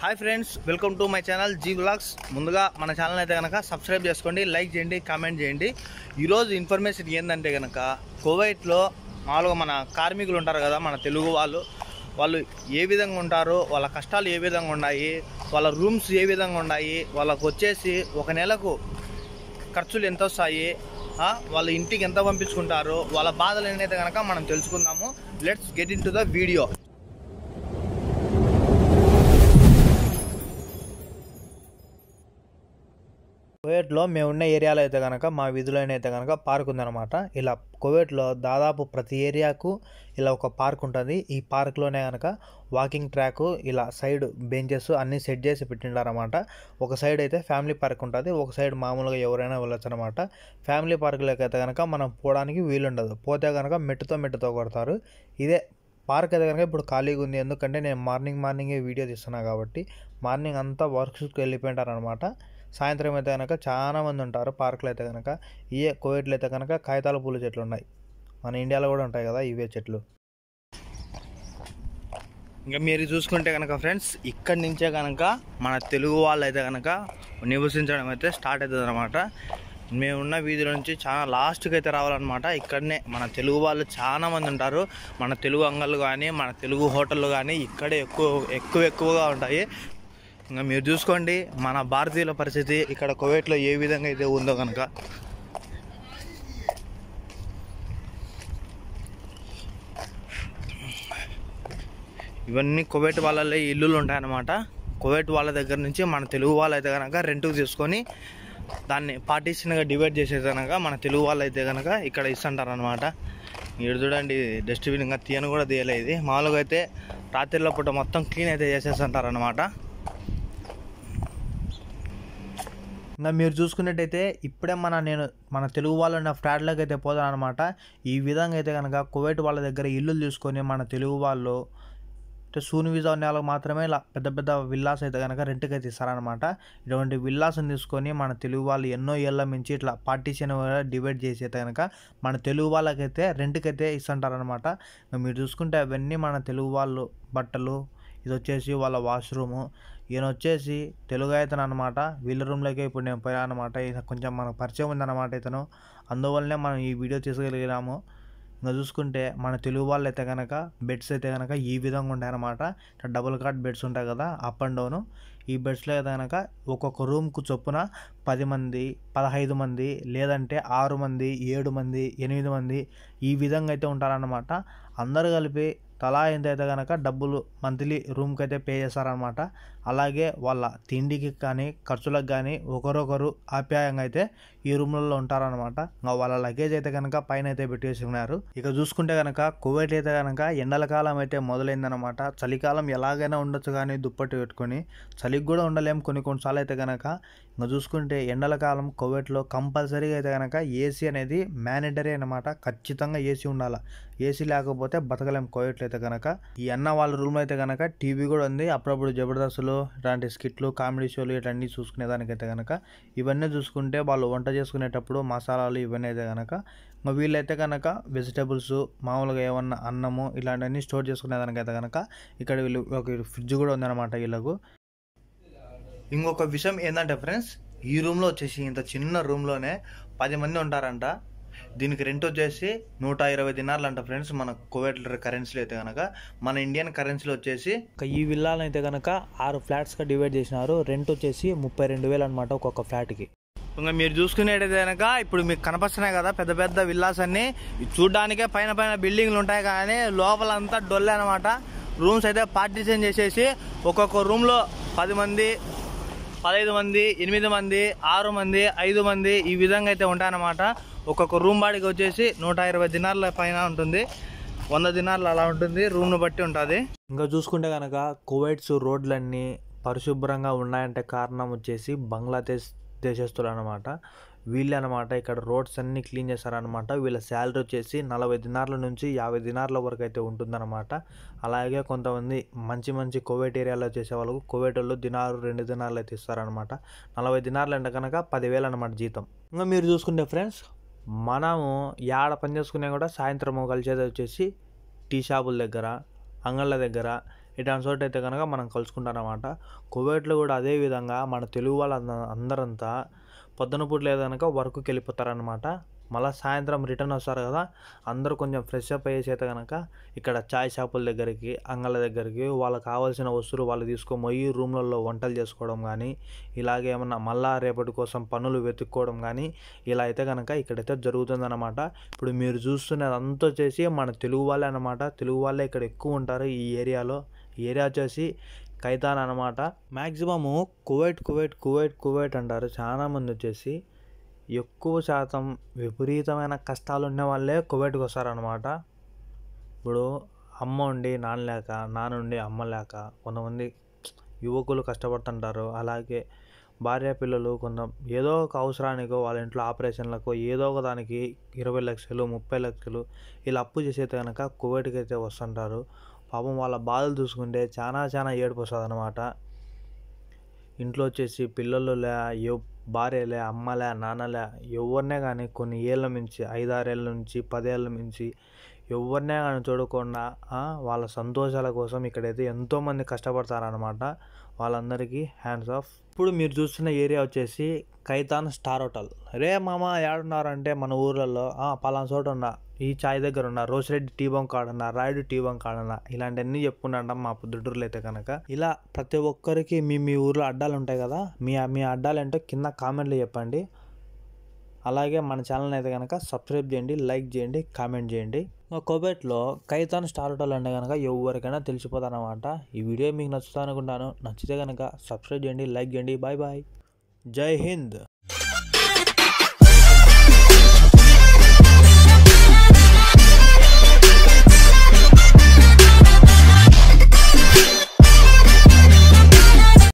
Hi friends, welcome to my channel G vlogs. ముందుగా మన channel అయితే కనుక సబ్స్క్రైబ్ చేసుకోండి, లైక్ చేయండి, కామెంట్ చేయండి. ఈరోజు ఇన్ఫర్మేషన్ ఏంటంటే కనుక కువైట్లో మామూలుగా మన కార్మికులు ఉంటారు కదా, మన తెలుగు వాళ్ళు ఏ విధంగా ఉంటారు, వాళ్ళ కష్టాలు ఏ విధంగా ఉన్నాయి, వాళ్ళ రూమ్స్ ఏ విధంగా ఉన్నాయి, వాళ్ళకు వచ్చేసి ఒక నెలకు ఖర్చులు ఎంత వస్తాయి, వాళ్ళ ఇంటికి ఎంత పంపించుకుంటారు, వాళ్ళ బాధలు ఏంటైతే కనుక మనం తెలుసుకుందాము. Let's get in to the video. కువైట్లో మేము ఉన్న ఏరియాలో అయితే కనుక మా వీధిలోనే అయితే కనుక పార్క్ ఉందన్నమాట. ఇలా కువైట్లో దాదాపు ప్రతి ఏరియాకు ఇలా ఒక పార్క్ ఉంటుంది. ఈ పార్క్లోనే కనుక వాకింగ్ ట్రాక్, ఇలా సైడ్ బెంచెస్ అన్నీ సెట్ చేసి పెట్టిండారన్నమాట. ఒక సైడ్ అయితే ఫ్యామిలీ పార్క్ ఉంటుంది, ఒక సైడ్ మామూలుగా ఎవరైనా వెళ్ళొచ్చు అనమాట. ఫ్యామిలీ పార్క్లోకి అయితే కనుక మనం పోవడానికి వీలుండదు, పోతే కనుక మెట్టుతో కొడతారు. ఇదే పార్క్ అయితే కనుక ఇప్పుడు ఖాళీగా ఉంది, ఎందుకంటే నేను మార్నింగే వీడియో తీస్తున్నాను కాబట్టి. మార్నింగ్ అంతా వర్క్స్కి వెళ్ళిపోయింటారనమాట. సాయంత్రం అయితే కనుక చాలా మంది ఉంటారు పార్కులో అయితే కనుక. ఇవే కువైట్లో అయితే కనుక కాగితాల పూల చెట్లు ఉన్నాయి, మన ఇండియాలో కూడా ఉంటాయి కదా ఇవే చెట్లు. ఇంకా మీరు చూసుకుంటే కనుక ఫ్రెండ్స్, ఇక్కడి నుంచే కనుక మన తెలుగు వాళ్ళు అయితే కనుక నివసించడం అయితే స్టార్ట్ అవుతుంది అనమాట. మేమున్న వీధిలో నుంచి చాలా లాస్ట్కి అయితే రావాలన్నమాట. ఇక్కడనే మన తెలుగు వాళ్ళు చాలా మంది ఉంటారు. మన తెలుగు అంగళ్ళు కానీ, మన తెలుగు హోటళ్ళు కానీ ఇక్కడే ఎక్కువగా ఉంటాయి. ఇంకా మీరు చూసుకోండి మన భారతీయుల పరిస్థితి ఇక్కడ కువైట్లో ఏ విధంగా అయితే ఉందో కనుక. ఇవన్నీ కువైట్ వాళ్ళ ఇల్లులు ఉంటాయన్నమాట. కువైట్ వాళ్ళ దగ్గర నుంచి మన తెలుగు వాళ్ళు అయితే కనుక రెంట్కి తీసుకొని దాన్ని పార్టీషన్గా డివైడ్ చేసేది కనుక మన తెలుగు వాళ్ళు అయితే కనుక ఇక్కడ ఇస్తుంటారు అనమాట. ఇక్కడ చూడండి డస్ట్బిన్ ఇంకా తీయను కూడా తీయలేదు. మామూలుగా అయితే రాత్రిలో పూట మొత్తం క్లీన్ అయితే చేసేస్తుంటారు అనమాట. ఇంకా మీరు చూసుకున్నట్టయితే ఇప్పుడే మన తెలుగు వాళ్ళు ఉన్న ఫ్లాట్లోకి అయితే పోదాం అనమాట. ఈ విధంగా అయితే కనుక కువైట్ వాళ్ళ దగ్గర ఇల్లులు తీసుకొని మన తెలుగు వాళ్ళు సూన్ వీసా ఉన్న వాళ్ళకి మాత్రమే ఇలా పెద్ద విల్లాస్ అయితే కనుక రెంట్కి అయితే ఇస్తారనమాట. ఇటువంటి విల్లాస్ని తీసుకొని మన తెలుగు వాళ్ళు ఎన్నో ఏళ్ళ నుంచి ఇట్లా పార్టీషన్ డివైడ్ చేసి అయితే కనుక మన తెలుగు వాళ్ళకైతే రెంట్కి అయితే ఇస్తుంటారనమాట. మీరు చూసుకుంటే అవన్నీ మన తెలుగు వాళ్ళు బట్టలు, ఇది వచ్చేసి వాళ్ళ వాష్రూము. ఈయన వచ్చేసి తెలుగు అతను అనమాట. వీళ్ళ రూమ్లోకి ఇప్పుడు నేను పోయా అనమాట. కొంచెం మనకు పరిచయం ఉందన్నమాట ఇతను, అందువల్లనే మనం ఈ వీడియో తీసుకెళ్ళినాము. ఇంకా చూసుకుంటే మన తెలుగు వాళ్ళు అయితే కనుక బెడ్స్ అయితే కనుక ఈ విధంగా ఉంటాయన్నమాట. డబుల్ కాట్ బెడ్స్ ఉంటాయి కదా, అప్ అండ్ డౌను. ఈ బెడ్స్లో అయితే కనుక ఒక్కొక్క రూమ్కు చొప్పున 10 మంది, 15 మంది, లేదంటే 6 మంది, 7 మంది, 8 మంది ఈ విధంగా అయితే ఉంటారన్నమాట. అందరూ కలిపి తలా ఎంతైతే కనుక డబ్బులు మంత్లీ రూమ్కి అయితే పే చేస్తారనమాట. అలాగే వాళ్ళ తిండికి కానీ ఖర్చులకు కానీ ఒకరొకరు ఆప్యాయంగా అయితే ఈ రూమ్లలో ఉంటారనమాట. ఇంకా వాళ్ళ లగేజ్ అయితే కనుక పైన అయితే పెట్టేసి ఉన్నారు. ఇక చూసుకుంటే కనుక కువైట్ అయితే కనుక ఎండల కాలం అయితే మొదలైందనమాట. చలికాలం ఎలాగైనా ఉండొచ్చు కానీ దుప్పటి పెట్టుకొని, చలికి కూడా ఉండలేం కొన్నిసార్లు అయితే కనుక. ఇంకా చూసుకుంటే ఎండల కాలం కువైట్లో కంపల్సరీగా అయితే కనుక ఏసీ అనేది మ్యాండేటరీ అనమాట. ఖచ్చితంగా ఏసీ ఉండాలి, ఏసీ లేకపోతే బతకలేం కువైట్లో అయితే కనుక. ఈ అన్న వాళ్ళ రూమ్ అయితే కనుక టీవీ కూడా ఉంది. అప్పుడప్పుడు జబర్దస్తులు, ఇలాంటి స్కిట్లు, కామెడీ షోలు ఇవన్నీ చూసుకునేదానికైతే కనుక. ఇవన్నీ చూసుకుంటే వాళ్ళు వంట చేసుకునేటప్పుడు మసాలాలు ఇవన్నీ అయితే కనుక. వీళ్ళైతే కనుక వెజిటబుల్స్, మామూలుగా ఏమన్నా అన్నము ఇలాంటివన్నీ స్టోర్ చేసుకునేదానికైతే కనుక ఇక్కడ వీళ్ళు ఒక ఫ్రిడ్జ్ కూడా ఉందన్నమాట వీళ్ళకు. ఇంకొక విషయం ఏంటంటే ఫ్రెండ్స్, ఈ రూమ్లో వచ్చేసి ఇంత చిన్న రూమ్లోనే 10 మంది ఉంటారంట. దీనికి రెంట్ వచ్చేసి 120 దినార్లు అంట ఫ్రెండ్స్, మన కువైట్ కరెన్సీలో అయితే కనుక. మన ఇండియన్ కరెన్సీలో వచ్చేసి ఈ విల్లాలను అయితే కనుక 6 ఫ్లాట్స్గా డివైడ్ చేసినారు. రెంట్ వచ్చేసి 32,000 అనమాట ఒక్కొక్క ఫ్లాట్కి. ఇంకా మీరు చూసుకునేటైతే కనుక ఇప్పుడు మీకు కనపస్తున్నాయి కదా పెద్ద విల్లాస్ అన్ని. చూడడానికే పైన బిల్డింగ్లు ఉంటాయి కానీ లోపలంతా డొల్లే అనమాట. రూమ్స్ అయితే పార్టీషన్ చేసేసి ఒక్కొక్క రూమ్లో 10 మంది, 15 మంది, 8 మంది, 6 మంది, 5 మంది ఈ విధంగా అయితే ఉంటాయన్నమాట. ఒక్కొక్క రూమ్ బాడీకి వచ్చేసి 120 దినార్ల పైన ఉంటుంది, 100 దినార్లు అలా ఉంటుంది, రూమ్ను బట్టి ఉంటుంది. ఇంకా చూసుకుంటే కనుక కువైట్స్ రోడ్లన్నీ పరిశుభ్రంగా ఉన్నాయంటే కారణం వచ్చేసి బంగ్లాదేశ్ దేశస్తులు అనమాట. వీళ్ళు అనమాట ఇక్కడ రోడ్స్ అన్నీ క్లీన్ చేస్తారనమాట. వీళ్ళ శాలరీ వచ్చేసి 40 దినార్ల నుంచి 50 దినార్ల వరకు అయితే ఉంటుందన్నమాట. అలాగే కొంతమంది మంచి కువైట్ ఏరియాలో చేసే వాళ్ళకు కువైట్ వాళ్ళు దినారు 2 దినార్లు అయితే ఇస్తారనమాట. 40 దినార్లు అంటే కనుక 10,000 అనమాట జీతం. ఇంకా మీరు చూసుకుంటే ఫ్రెండ్స్, మనము ఏడ పని చేసుకునే కూడా సాయంత్రం కలిసేది వచ్చేసి టీ షాపుల దగ్గర, అంగళ్ళ దగ్గర, ఇట్లాంటి చోట అయితే కనుక మనం కలుసుకుంటాం అన్నమాట. కువైట్లో కూడా అదే విధంగా మన తెలుగు వాళ్ళు అందరంతా పొద్దున పూట లేదు కనుక వర్క్కి వెళ్ళిపోతారనమాట. మళ్ళీ సాయంత్రం రిటర్న్ వస్తారు కదా, అందరూ కొంచెం ఫ్రెష్ అప్ అయ్యేసి అయితే కనుక ఇక్కడ చాయ్ షాపుల దగ్గరికి, అంగళ్ళ దగ్గరికి వాళ్ళకి కావాల్సిన వస్తువులు వాళ్ళు తీసుకొని పోయి రూమ్లలో వంటలు చేసుకోవడం కానీ, ఇలాగే ఏమన్నా మళ్ళా రేపటి కోసం పనులు వెతుక్కోవడం కానీ ఇలా అయితే కనుక ఇక్కడైతే జరుగుతుందన్నమాట. ఇప్పుడు మీరు చూస్తున్నది అంతా వచ్చేసి మన తెలుగు వాళ్ళే అన్నమాట. తెలుగు వాళ్ళే ఇక్కడ ఎక్కువ ఉంటారు ఈ ఏరియాలో. ఈ ఏరియా వచ్చేసి ఖైతాన్ అనమాట. మ్యాక్సిమము కువైట్ అంటారు చాలామంది వచ్చేసి. ఎక్కువ శాతం విపరీతమైన కష్టాలు ఉన్న వాళ్ళే కువైట్కి వస్తారనమాట. ఇప్పుడు అమ్మ ఉండి నాన్న లేక, నాన్న ఉండి అమ్మ లేక కొంతమంది యువకులు కష్టపడుతుంటారు. అలాగే భార్య పిల్లలు కొంత ఏదో ఒక అవసరానికో వాళ్ళ ఇంట్లో ఆపరేషన్లకు ఏదో ఒక దానికి 20 లక్షలు 30 లక్షలు ఇలా అప్పు చేసేది కనుక కువైట్కి అయితే వస్తుంటారు. పాపం వాళ్ళ బాధలు చూసుకుంటే చాలా ఏడుపు వస్తుంది అనమాట. ఇంట్లో వచ్చేసి పిల్లలులే, భార్యలే, అమ్మలే, నాన్నలే ఎవరినే కానీ కొన్ని ఏళ్ళ నుంచి 5-6 ఏళ్ళ నుంచి 10 ఏళ్ళ నుంచి ఎవరినే కానీ చూడకుండా వాళ్ళ సంతోషాల కోసం ఇక్కడైతే ఎంతోమంది కష్టపడతారనమాట. వాళ్ళందరికీ హ్యాండ్స్ ఆఫ్. ఇప్పుడు మీరు చూస్తున్న ఏరియా వచ్చేసి ఖైతాన్ స్టార్ హోటల్. రే మామ ఏడున్నారంటే మన ఊర్లలో పలానా చోట ఉన్నా, ఈ చాయ్ దగ్గర ఉన్నా, రోసిరెడ్డి టీ బంక్ కాడన్నా, రాయుడు టీ బంక్ కాడన్నా ఇలాంటివన్నీ చెప్పుకుంటాం మా పొద్దుటూరులో అయితే కనుక. ఇలా ప్రతి ఒక్కరికి మీ ఊర్లో అడ్డాలు ఉంటాయి కదా, మీ అడ్డాలు ఏంటో కింద కామెంట్లు చెప్పండి. అలాగే మన ఛానల్ని అయితే కనుక సబ్స్క్రైబ్ చేయండి, లైక్ చేయండి, కామెంట్ చేయండి. కువైట్లో ఖైతాన్ స్టార్ హోటల్ అంటే కనుక ఎవరికైనా తెలిసిపోతారనమాట. ఈ వీడియో మీకు నచ్చుతా అనుకుంటాను. నచ్చితే కనుక సబ్స్క్రైబ్ చేయండి, లైక్ చేయండి. Bye bye. జై హింద్.